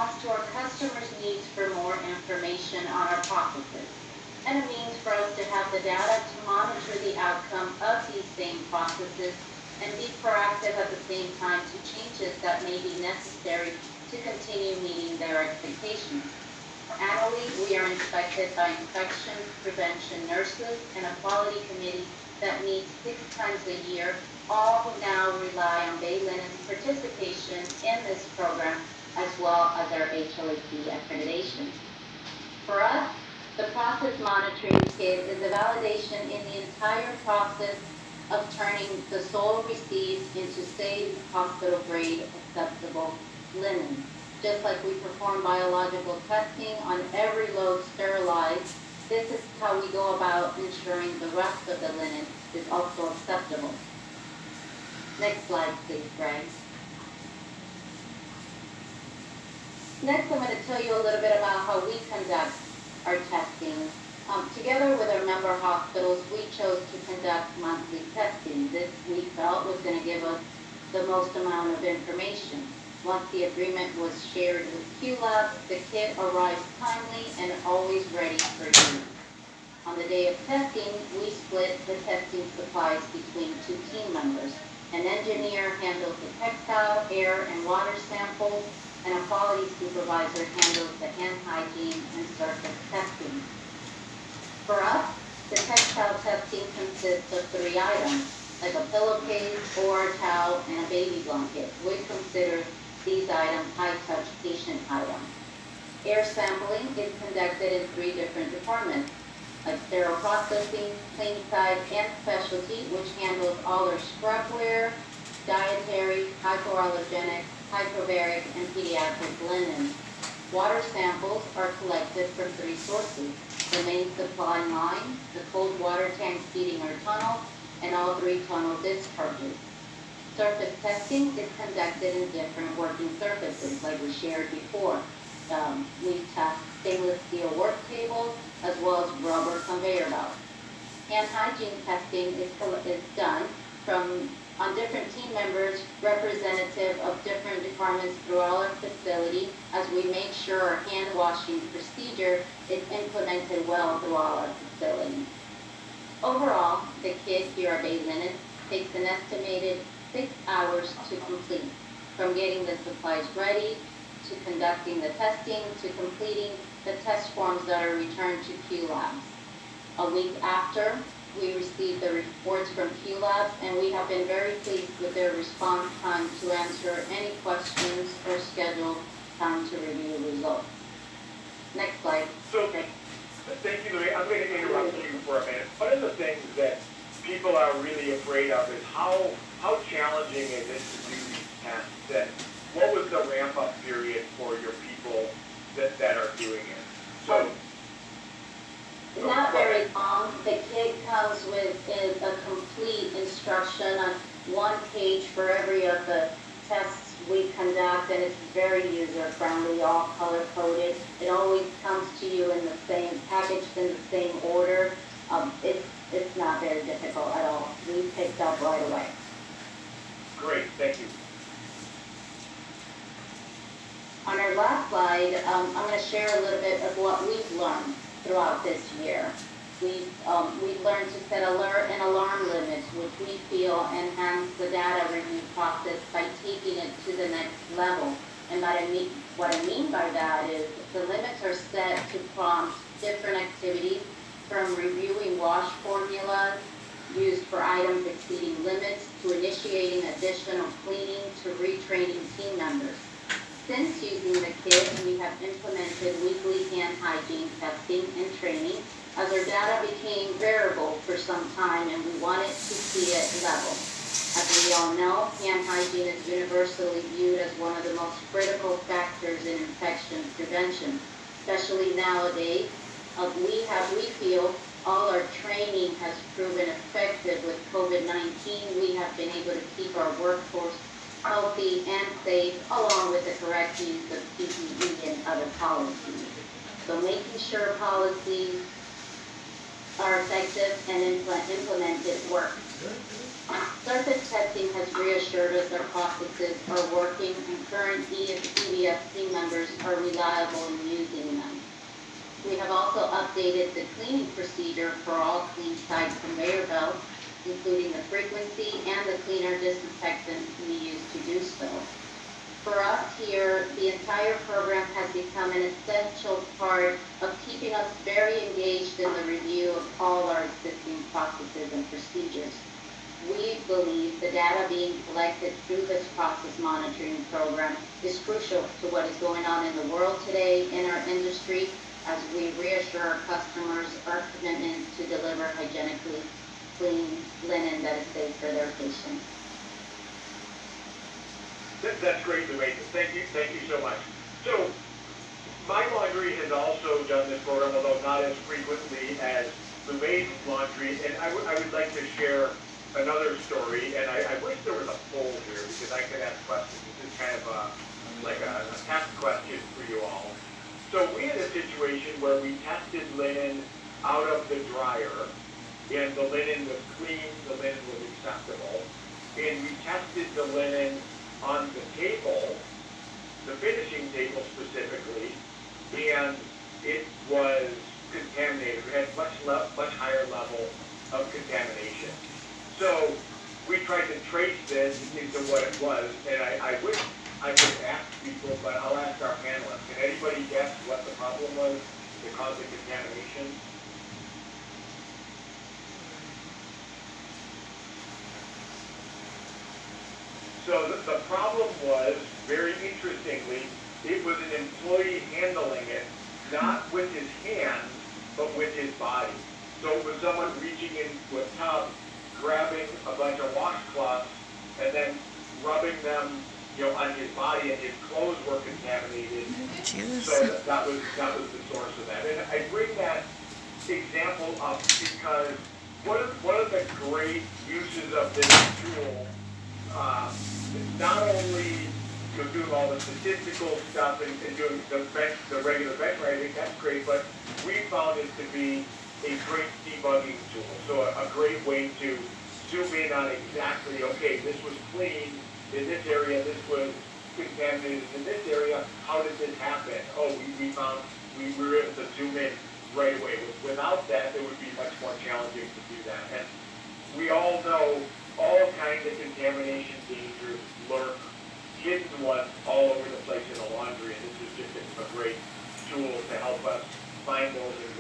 response to our customers' needs for more information on our processes, and a means for us to have the data to monitor the outcome of these same processes and be proactive at the same time to changes that may be necessary to continue meeting their expectations. Annually, we are inspected by infection prevention nurses and a quality committee that meets 6 times a year, all who now rely on Bay Linen's participation in this program as well as our HLAC accreditation. For us, the process monitoring kit is a validation in the entire process of turning the soil received into safe, hospital-grade, acceptable linen. Just like we perform biological testing on every load sterilized, this is how we go about ensuring the rest of the linen is also acceptable. Next slide, please, Greg. Next, I'm going to tell you a little bit about how we conduct our testing. Together with our member hospitals, we chose to conduct monthly testing. This we felt was going to give us the most amount of information. Once the agreement was shared with QLab, the kit arrives timely and always ready for use. On the day of testing, we split the testing supplies between 2 team members. An engineer handles the textile, air, and water samples, and a quality supervisor handles the hand hygiene and surface testing. For us, the textile testing consists of 3 items, like a pillowcase or a towel and a baby blanket. We consider these items high-touch patient items. Air sampling is conducted in 3 different departments, like sterile processing, clean side, and specialty, which handles all our scrubwear, dietary, hypoallergenic, hyperbaric, and pediatric linen. Water samples are collected from 3 sources: the main supply line, the cold water tanks feeding our tunnel, and all 3 tunnel discharges. Surface testing is conducted in different working surfaces, like we shared before. We test stainless steel work tables as well as rubber conveyor belts. Hand hygiene testing is done on different team members, representative of different departments throughout our facility, as we make sure our hand washing procedure is implemented well throughout our facility. Overall, the kit here at Bay Linen takes an estimated 6 hours to complete, from getting the supplies ready, to conducting the testing, to completing the test forms that are returned to QLabs. A week after, we received the reports from QLabs, and we have been very pleased with their response time to answer any questions or schedule time to review results. Next slide. So, thank you, Louis. I'm going to interrupt you for a minute. One of the things that people are really afraid of is how challenging is it to do these tests, and what was the ramp-up period for your people that are doing it? So, not very long. The kit comes with a complete instruction on 1 page for every of the tests we conduct, and it's very user-friendly, all color-coded. It always comes to you in the same, packaged in the same order. It's not very difficult at all. We picked up right away. Great, thank you. On our last slide, I'm going to share a little bit of what we've learned throughout this year. We've learned to set alert and alarm limits, which we feel enhance the data review process by taking it to the next level. And what I mean by that is the limits are set to prompt different activities, from reviewing wash formulas used for items exceeding limits, to initiating additional cleaning, to retraining team members. Since using the kit, we have implemented weekly hand hygiene testing and training, as our data became variable for some time and we wanted to see it level. As we all know, hand hygiene is universally viewed as one of the most critical factors in infection prevention, especially nowadays. We feel all our training has proven effective with COVID-19. We have been able to keep our workforce healthy and safe, along with the correct use of PPE and other policies. So making sure policies are effective and implemented work. Surface testing has reassured us our processes are working and current EVSC members are reliable in using them. We have also updated the cleaning procedure for all clean side conveyor belts, including the frequency and the cleaner disinfectant we use to do so. For us here, the entire program has become an essential part of keeping us very engaged in the review of all our existing processes and procedures. We believe the data being collected through this process monitoring program is crucial to what is going on in the world today in our industry as we reassure our customers our commitment to deliver hygienically clean linen that is safe for their patients. That's great, Louise. Thank you so much. So, My Laundry has also done this program, although not as frequently as Louise Laundry, and I would like to share another story, and I wish there was a poll here because I could ask questions. This is kind of like a test question for you all. So we had a situation where we tested linen out of the dryer, and the linen was clean, the linen was acceptable, and we tested the linen on the table, the finishing table specifically, and it was contaminated. We had much higher level of contamination. So we tried to trace this into what it was, and I wish I could ask people, but I'll ask our panelists. Can anybody guess what the problem was that caused the contamination? So the problem was, very interestingly, it was an employee handling it, not with his hands, but with his body. So it was someone reaching into a tub, grabbing a bunch of washcloths, and then rubbing them, on his body, and his clothes were contaminated. Jesus. So that was the source of that. And I bring that example up because one of the great uses of this tool, not only doing all the statistical stuff and doing the regular benchmarking, that's great, but we found it to be a great debugging tool. So a great way to zoom in on exactly, okay, this was clean in this area, this was contaminated in this area, how did this happen? Oh, we found, we were able to zoom in right away. Without that, it would be much more challenging to do that. And we all know all kinds of contamination dangers lurk, hidden ones all over the place in the laundry, and this is just a great tool to help us find those and